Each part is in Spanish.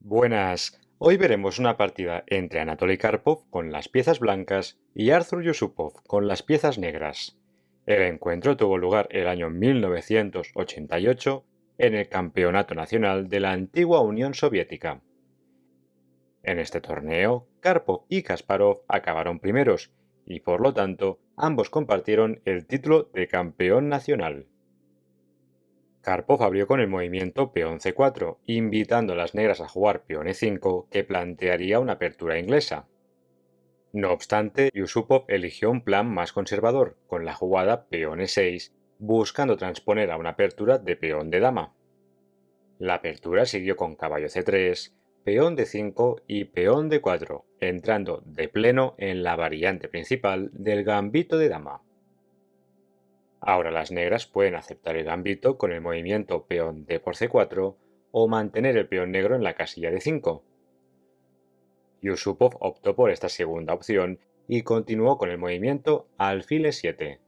Buenas. Hoy veremos una partida entre Anatoly Karpov con las piezas blancas y Arthur Yusupov con las piezas negras. El encuentro tuvo lugar el año 1988 en el Campeonato Nacional de la antigua Unión Soviética. En este torneo, Karpov y Kasparov acabaron primeros y por lo tanto ambos compartieron el título de campeón nacional. Karpov abrió con el movimiento peón c4, invitando a las negras a jugar peón e5, que plantearía una apertura inglesa. No obstante, Yusupov eligió un plan más conservador, con la jugada peón e6, buscando transponer a una apertura de peón de dama. La apertura siguió con caballo c3, peón d5 y peón d4, entrando de pleno en la variante principal del gambito de dama. Ahora las negras pueden aceptar el gambito con el movimiento peón d por c4 o mantener el peón negro en la casilla de 5. Yusupov optó por esta segunda opción y continuó con el movimiento alfil e7.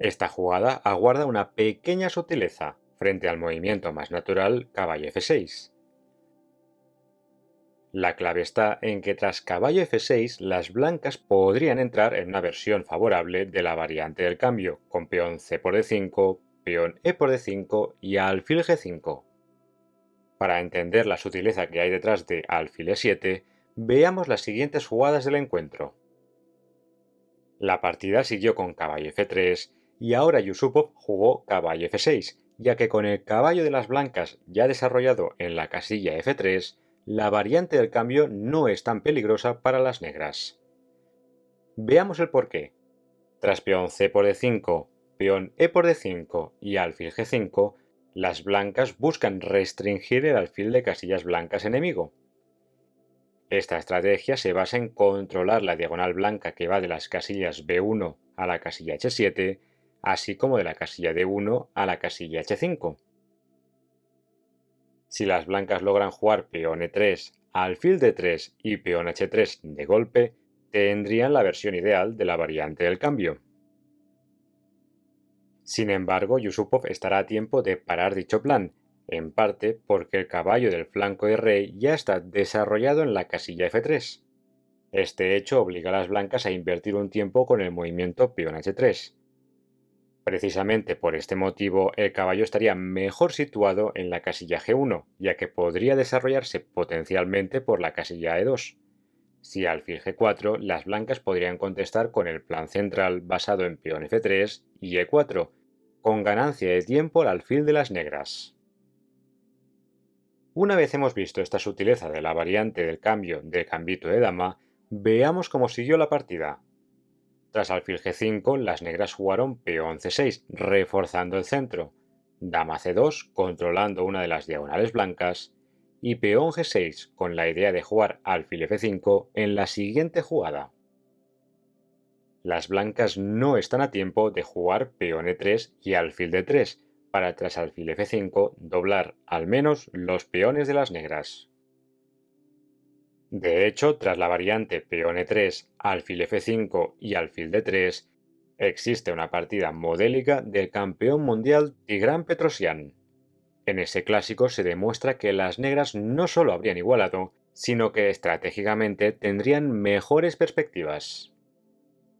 Esta jugada aguarda una pequeña sutileza frente al movimiento más natural caballo f6. La clave está en que tras caballo f6 las blancas podrían entrar en una versión favorable de la variante del cambio, con peón c por d5, peón e por d5 y alfil g5. Para entender la sutileza que hay detrás de alfil e7, veamos las siguientes jugadas del encuentro. La partida siguió con caballo f3 y ahora Yusupov jugó caballo f6, ya que con el caballo de las blancas ya desarrollado en la casilla f3, la variante del cambio no es tan peligrosa para las negras. Veamos el porqué. Tras peón c por d5, peón e por d5 y alfil g5, las blancas buscan restringir el alfil de casillas blancas enemigo. Esta estrategia se basa en controlar la diagonal blanca que va de las casillas b1 a la casilla h7, así como de la casilla d1 a la casilla h5. Si las blancas logran jugar peón e3, alfil d3 y peón h3 de golpe, tendrían la versión ideal de la variante del cambio. Sin embargo, Yusupov estará a tiempo de parar dicho plan, en parte porque el caballo del flanco de rey ya está desarrollado en la casilla f3. Este hecho obliga a las blancas a invertir un tiempo con el movimiento peón h3. Precisamente por este motivo, el caballo estaría mejor situado en la casilla g1, ya que podría desarrollarse potencialmente por la casilla e2. Si alfil g4, las blancas podrían contestar con el plan central basado en peón f3 y e4, con ganancia de tiempo al alfil de las negras. Una vez hemos visto esta sutileza de la variante del cambio del gambito de dama, veamos cómo siguió la partida. Tras alfil g5, las negras jugaron peón c6, reforzando el centro, dama c2, controlando una de las diagonales blancas, y peón g6, con la idea de jugar alfil f5 en la siguiente jugada. Las blancas no están a tiempo de jugar peón e3 y alfil d3, para tras alfil f5 doblar al menos los peones de las negras. De hecho, tras la variante peón e3, alfil f5 y alfil d3, existe una partida modélica del campeón mundial Tigran Petrosyan. En ese clásico se demuestra que las negras no solo habrían igualado, sino que estratégicamente tendrían mejores perspectivas.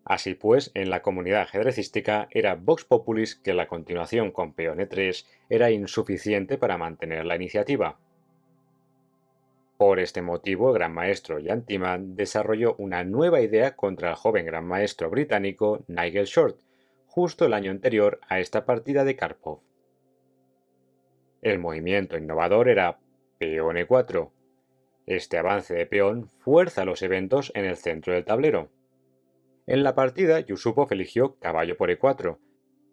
Así pues, en la comunidad ajedrecística era vox populis que la continuación con peón e3 era insuficiente para mantener la iniciativa. Por este motivo, el gran maestro Jan Timman desarrolló una nueva idea contra el joven gran maestro británico Nigel Short, justo el año anterior a esta partida de Karpov. El movimiento innovador era peón e4. Este avance de peón fuerza los eventos en el centro del tablero. En la partida, Yusupov eligió caballo por e4,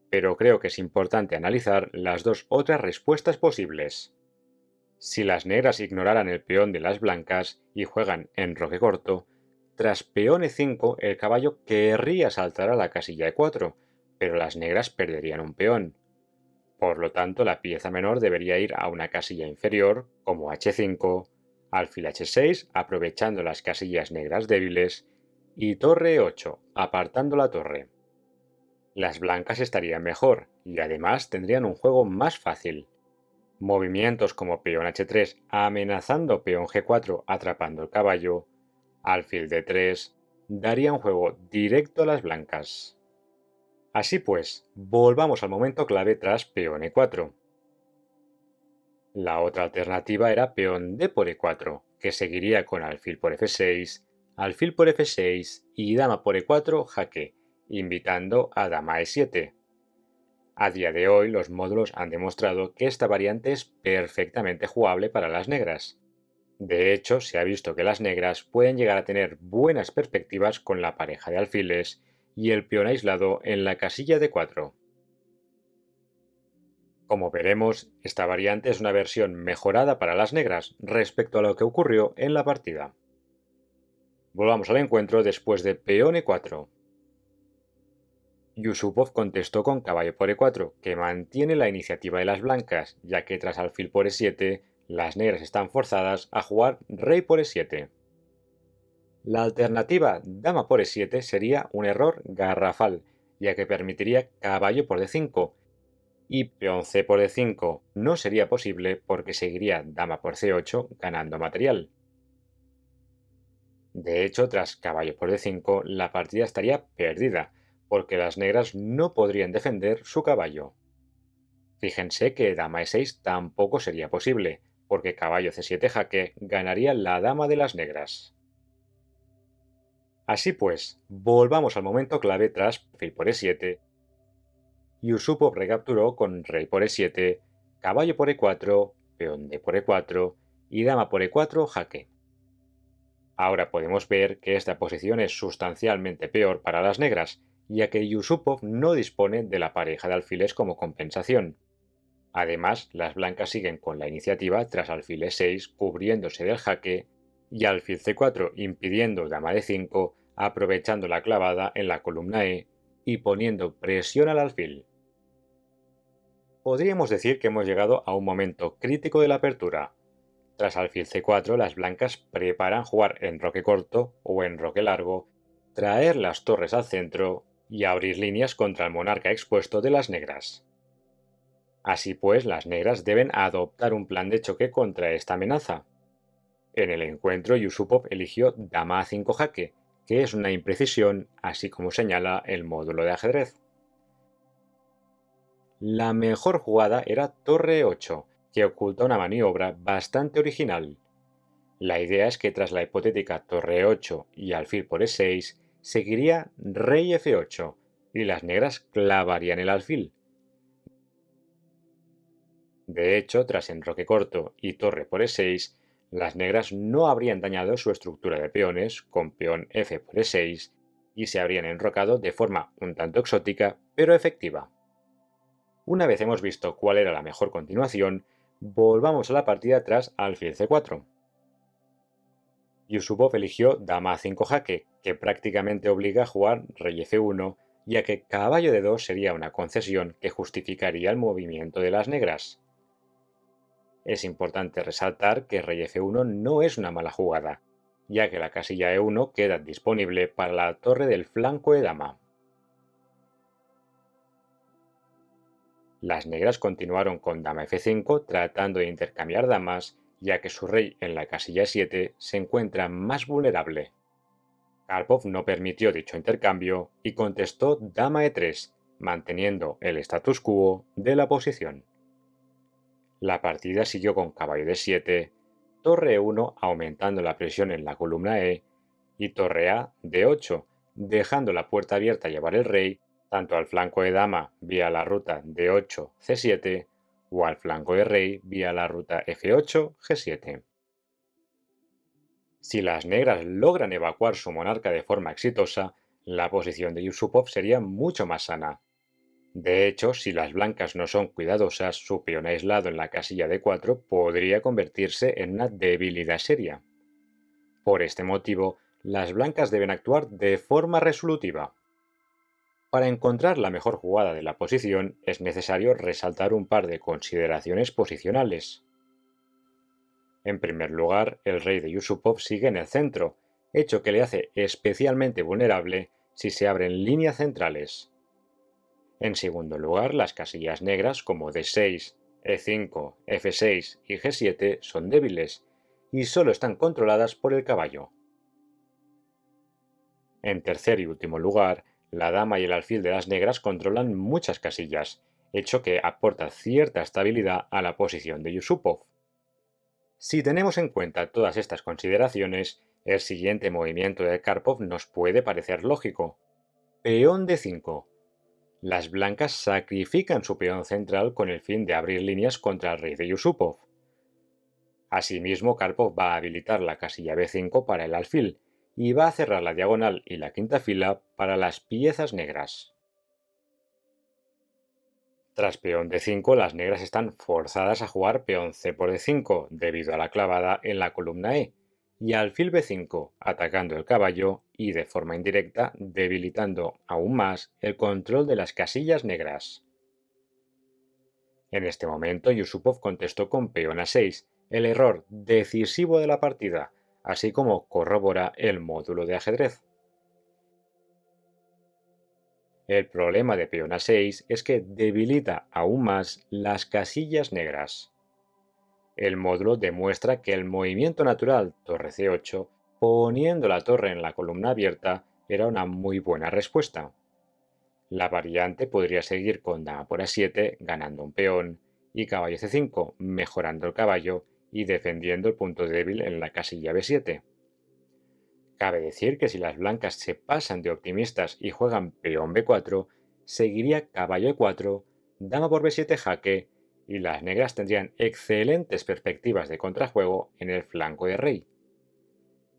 pero creo que es importante analizar las dos otras respuestas posibles. Si las negras ignoraran el peón de las blancas y juegan en roque corto, tras peón e5 el caballo querría saltar a la casilla e4, pero las negras perderían un peón. Por lo tanto, la pieza menor debería ir a una casilla inferior, como h5, alfil h6, aprovechando las casillas negras débiles, y torre e8, apartando la torre. Las blancas estarían mejor, y además tendrían un juego más fácil. Movimientos como peón h3 amenazando peón g4 atrapando el caballo, alfil d3, darían juego directo a las blancas. Así pues, volvamos al momento clave tras peón e4. La otra alternativa era peón d por e4, que seguiría con alfil por f6, alfil por f6 y dama por e4 jaque, invitando a dama e7. A día de hoy los módulos han demostrado que esta variante es perfectamente jugable para las negras. De hecho, se ha visto que las negras pueden llegar a tener buenas perspectivas con la pareja de alfiles y el peón aislado en la casilla de 4. Como veremos, esta variante es una versión mejorada para las negras respecto a lo que ocurrió en la partida. Volvamos al encuentro después de peón e4. Yusupov contestó con caballo por e4, que mantiene la iniciativa de las blancas, ya que tras alfil por e7, las negras están forzadas a jugar rey por e7. La alternativa dama por e7 sería un error garrafal, ya que permitiría caballo por d5, y peón c por d5 no sería posible porque seguiría dama por c8 ganando material. De hecho, tras caballo por d5, la partida estaría perdida, porque las negras no podrían defender su caballo. Fíjense que dama e6 tampoco sería posible, porque caballo c7 jaque ganaría la dama de las negras. Así pues, volvamos al momento clave tras alfil por e7. Yusupov recapturó con rey por e7, caballo por e4, peón d por e4 y dama por e4 jaque. Ahora podemos ver que esta posición es sustancialmente peor para las negras, ya que Yusupov no dispone de la pareja de alfiles como compensación. Además, las blancas siguen con la iniciativa tras alfil e6 cubriéndose del jaque y alfil c4 impidiendo dama d5, aprovechando la clavada en la columna E y poniendo presión al alfil. Podríamos decir que hemos llegado a un momento crítico de la apertura. Tras alfil c4, las blancas preparan jugar en roque corto o en roque largo, traer las torres al centro y abrir líneas contra el monarca expuesto de las negras. Así pues, las negras deben adoptar un plan de choque contra esta amenaza. En el encuentro, Yusupov eligió dama a5 jaque, que es una imprecisión, así como señala el módulo de ajedrez. La mejor jugada era torre 8, que oculta una maniobra bastante original. La idea es que tras la hipotética torre 8 y alfil por e6, seguiría rey f8 y las negras clavarían el alfil. De hecho, tras enroque corto y torre por e6, las negras no habrían dañado su estructura de peones con peón f por e6 y se habrían enrocado de forma un tanto exótica pero efectiva. Una vez hemos visto cuál era la mejor continuación, volvamos a la partida tras alfil c4. Yusupov eligió dama a5 jaque, que prácticamente obliga a jugar rey f1, ya que caballo de 2 sería una concesión que justificaría el movimiento de las negras. Es importante resaltar que rey f1 no es una mala jugada, ya que la casilla e1 queda disponible para la torre del flanco de dama. Las negras continuaron con dama f5 tratando de intercambiar damas, ya que su rey en la casilla e7 se encuentra más vulnerable. Karpov no permitió dicho intercambio y contestó dama e3, manteniendo el status quo de la posición. La partida siguió con caballo d7, torre e1 aumentando la presión en la columna E y torre a d8, dejando la puerta abierta a llevar el rey tanto al flanco de dama vía la ruta d8 c7 o al flanco de rey vía la ruta f8 g7. Si las negras logran evacuar su monarca de forma exitosa, la posición de Yusupov sería mucho más sana. De hecho, si las blancas no son cuidadosas, su peón aislado en la casilla de 4 podría convertirse en una debilidad seria. Por este motivo, las blancas deben actuar de forma resolutiva. Para encontrar la mejor jugada de la posición es necesario resaltar un par de consideraciones posicionales. En primer lugar, el rey de Yusupov sigue en el centro, hecho que le hace especialmente vulnerable si se abren líneas centrales. En segundo lugar, las casillas negras como d6, E5, F6 y G7 son débiles, y solo están controladas por el caballo. En tercer y último lugar, la dama y el alfil de las negras controlan muchas casillas, hecho que aporta cierta estabilidad a la posición de Yusupov. Si tenemos en cuenta todas estas consideraciones, el siguiente movimiento de Karpov nos puede parecer lógico. Peón D5. Las blancas sacrifican su peón central con el fin de abrir líneas contra el rey de Yusupov. Asimismo, Karpov va a habilitar la casilla B5 para el alfil y va a cerrar la diagonal y la quinta fila para las piezas negras. Tras peón D5, las negras están forzadas a jugar peón C por D5 debido a la clavada en la columna E, y alfil B5, atacando el caballo y de forma indirecta debilitando aún más el control de las casillas negras. En este momento, Yusupov contestó con peón A6, el error decisivo de la partida, así como corrobora el módulo de ajedrez. El problema de peón A6 es que debilita aún más las casillas negras. El módulo demuestra que el movimiento natural torre C8, poniendo la torre en la columna abierta, era una muy buena respuesta. La variante podría seguir con dama por A7 ganando un peón y caballo C5 mejorando el caballo y defendiendo el punto débil en la casilla B7. Cabe decir que si las blancas se pasan de optimistas y juegan peón B4, seguiría caballo E4, dama por B7 jaque y las negras tendrían excelentes perspectivas de contrajuego en el flanco de rey.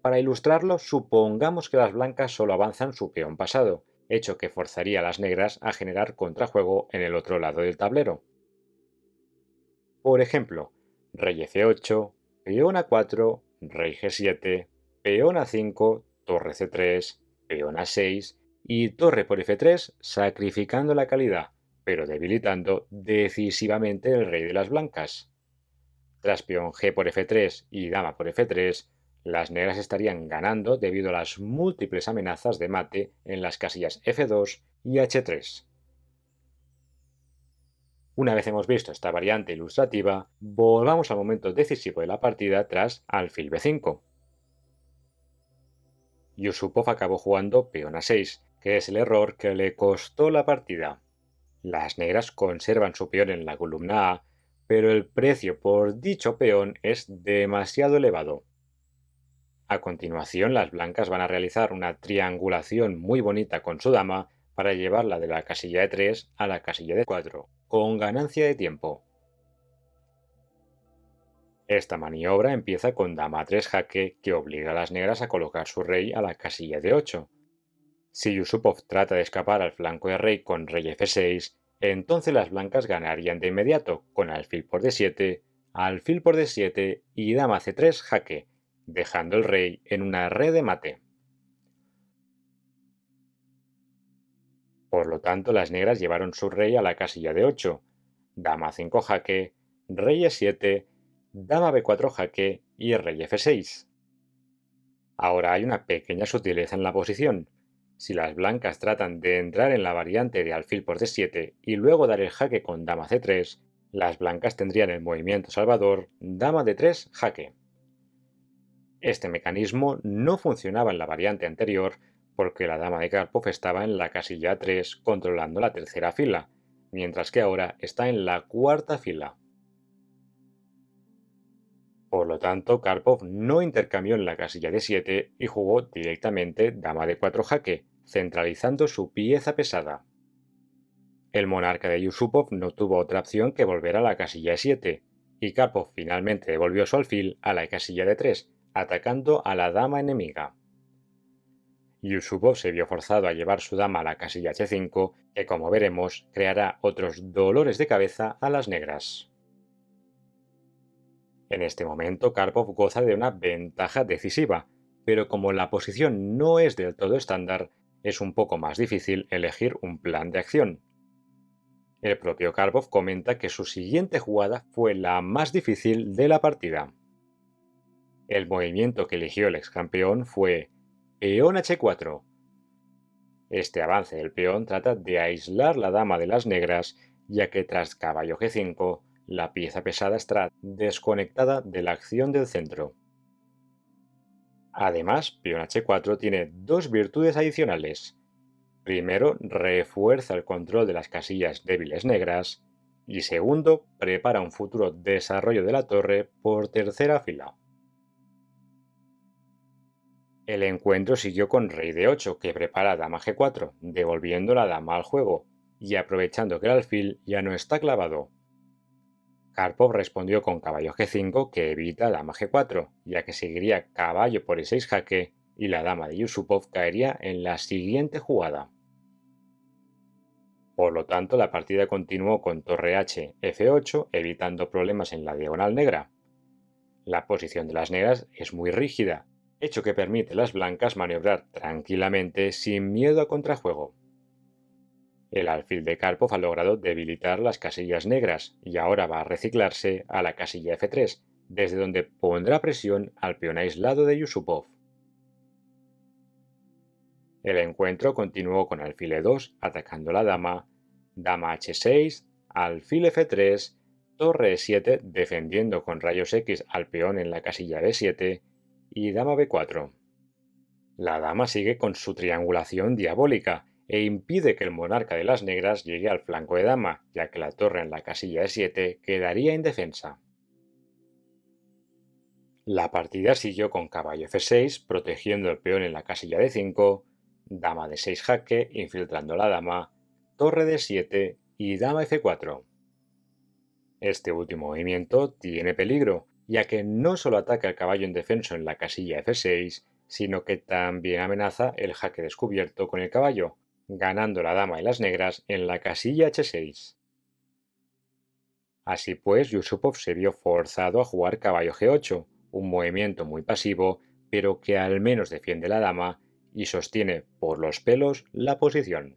Para ilustrarlo, supongamos que las blancas solo avanzan su peón pasado, hecho que forzaría a las negras a generar contrajuego en el otro lado del tablero. Por ejemplo, rey F8, peón A4, rey G7, peón A5, torre C3, peón A6 y torre por F3 sacrificando la calidad, pero debilitando decisivamente el rey de las blancas. Tras peón G por F3 y dama por F3, las negras estarían ganando debido a las múltiples amenazas de mate en las casillas F2 y H3. Una vez hemos visto esta variante ilustrativa, volvamos al momento decisivo de la partida tras alfil B5. Yusupov acabó jugando peón A6, que es el error que le costó la partida. Las negras conservan su peón en la columna A, pero el precio por dicho peón es demasiado elevado. A continuación, las blancas van a realizar una triangulación muy bonita con su dama para llevarla de la casilla E3 a la casilla D4, con ganancia de tiempo. Esta maniobra empieza con dama A3 jaque que obliga a las negras a colocar su rey a la casilla D8. Si Yusupov trata de escapar al flanco de rey con rey F6, entonces las blancas ganarían de inmediato con alfil por D7, alfil por D7 y dama C3 jaque, dejando el rey en una red de mate. Por lo tanto, las negras llevaron su rey a la casilla de 8, dama 5 jaque, rey E7, dama B4 jaque y rey F6. Ahora hay una pequeña sutileza en la posición. Si las blancas tratan de entrar en la variante de alfil por D7 y luego dar el jaque con dama C3, las blancas tendrían el movimiento salvador dama D3 jaque. Este mecanismo no funcionaba en la variante anterior porque la dama de Karpov estaba en la casilla 3 controlando la tercera fila, mientras que ahora está en la cuarta fila. Por lo tanto, Karpov no intercambió en la casilla de 7 y jugó directamente dama de 4 jaque, centralizando su pieza pesada. El monarca de Yusupov no tuvo otra opción que volver a la casilla de 7, y Karpov finalmente devolvió su alfil a la casilla de 3, atacando a la dama enemiga. Yusupov se vio forzado a llevar su dama a la casilla H5, que como veremos creará otros dolores de cabeza a las negras. En este momento Karpov goza de una ventaja decisiva, pero como la posición no es del todo estándar, es un poco más difícil elegir un plan de acción. El propio Karpov comenta que su siguiente jugada fue la más difícil de la partida. El movimiento que eligió el ex campeón fue peón H4. Este avance del peón trata de aislar la dama de las negras, ya que tras caballo G5, la pieza pesada estará desconectada de la acción del centro. Además, peón h4 tiene dos virtudes adicionales. Primero, refuerza el control de las casillas débiles negras y segundo, prepara un futuro desarrollo de la torre por tercera fila. El encuentro siguió con rey d8, que prepara dama g4, devolviendo la dama al juego y aprovechando que el alfil ya no está clavado. Karpov respondió con caballo g5 que evita dama g4, ya que seguiría caballo por e6 jaque y la dama de Yusupov caería en la siguiente jugada. Por lo tanto, la partida continuó con torre h f8, evitando problemas en la diagonal negra. La posición de las negras es muy rígida, hecho que permite a las blancas maniobrar tranquilamente sin miedo a contrajuego. El alfil de Karpov ha logrado debilitar las casillas negras y ahora va a reciclarse a la casilla f3, desde donde pondrá presión al peón aislado de Yusupov. El encuentro continuó con alfil e2 atacando la dama, dama h6, alfil f3, torre e7 defendiendo con rayos X al peón en la casilla b7 y dama b4. La dama sigue con su triangulación diabólica e impide que el monarca de las negras llegue al flanco de dama, ya que la torre en la casilla e7 quedaría indefensa. La partida siguió con caballo f6 protegiendo el peón en la casilla d5, dama d6 jaque infiltrando la dama, torre d7 y dama f4. Este último movimiento tiene peligro, ya que no solo ataca el caballo indefenso en la casilla f6, sino que también amenaza el jaque descubierto con el caballo, ganando la dama y las negras en la casilla h6. Así pues, Yusupov se vio forzado a jugar caballo g8, un movimiento muy pasivo, pero que al menos defiende la dama y sostiene por los pelos la posición.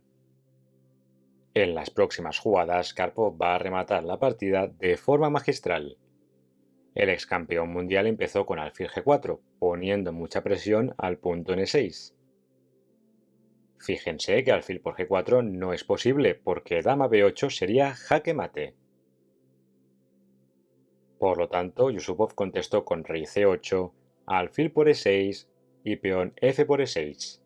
En las próximas jugadas, Karpov va a rematar la partida de forma magistral. El ex campeón mundial empezó con alfil g4, poniendo mucha presión al punto en e6. Fíjense que alfil por g4 no es posible porque dama b8 sería jaque mate. Por lo tanto, Yusupov contestó con rey c8, alfil por e6 y peón f por e6.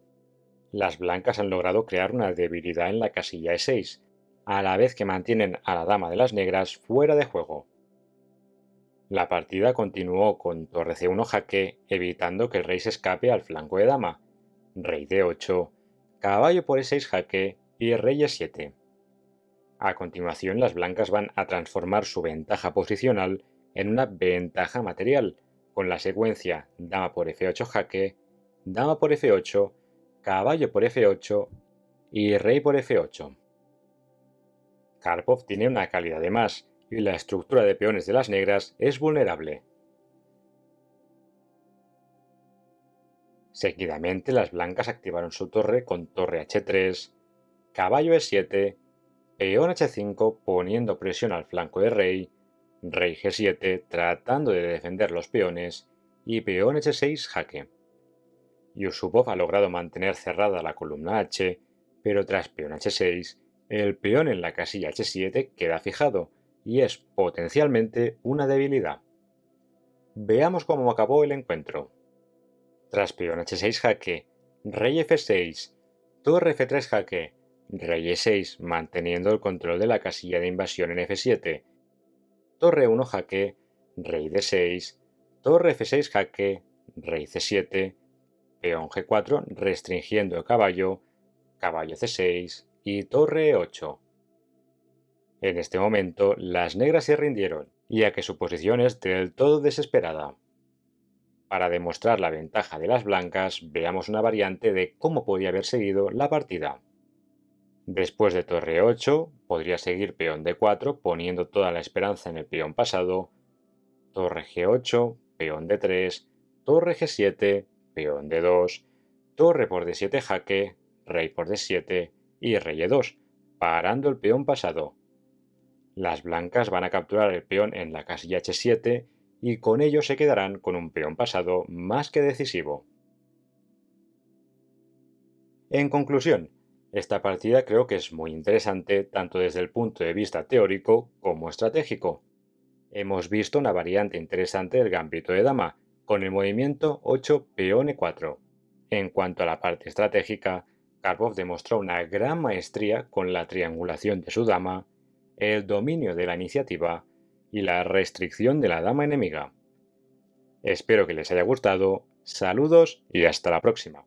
Las blancas han logrado crear una debilidad en la casilla e6, a la vez que mantienen a la dama de las negras fuera de juego. La partida continuó con torre c1 jaque, evitando que el rey se escape al flanco de dama, rey d8, caballo por e6 jaque y rey e7. A continuación, las blancas van a transformar su ventaja posicional en una ventaja material, con la secuencia dama por f8 jaque, dama por f8, caballo por f8 y rey por f8. Karpov tiene una calidad de más y la estructura de peones de las negras es vulnerable. Seguidamente las blancas activaron su torre con torre h3, caballo e7, peón h5 poniendo presión al flanco de rey, rey g7 tratando de defender los peones y peón h6 jaque. Yusupov ha logrado mantener cerrada la columna h, pero tras peón h6, el peón en la casilla h7 queda fijado y es potencialmente una debilidad. Veamos cómo acabó el encuentro. Tras peón h6 jaque, rey f6, torre f3 jaque, rey e6 manteniendo el control de la casilla de invasión en f7, torre 1 jaque, rey d6, torre f6 jaque, rey c7, peón g4 restringiendo el caballo, caballo c6 y torre e8. En este momento, las negras se rindieron, ya que su posición es del todo desesperada. Para demostrar la ventaja de las blancas, veamos una variante de cómo podía haber seguido la partida. Después de torre 8, podría seguir peón d4 poniendo toda la esperanza en el peón pasado, torre g8, peón d3, torre g7, peón d2, torre por d7 jaque, rey por d7 y rey e2, parando el peón pasado. Las blancas van a capturar el peón en la casilla h7 y con ello se quedarán con un peón pasado más que decisivo. En conclusión, esta partida creo que es muy interesante tanto desde el punto de vista teórico como estratégico. Hemos visto una variante interesante del gambito de dama, con el movimiento 8 peón e4. En cuanto a la parte estratégica, Karpov demostró una gran maestría con la triangulación de su dama, el dominio de la iniciativa y la restricción de la dama enemiga. Espero que les haya gustado, saludos y hasta la próxima.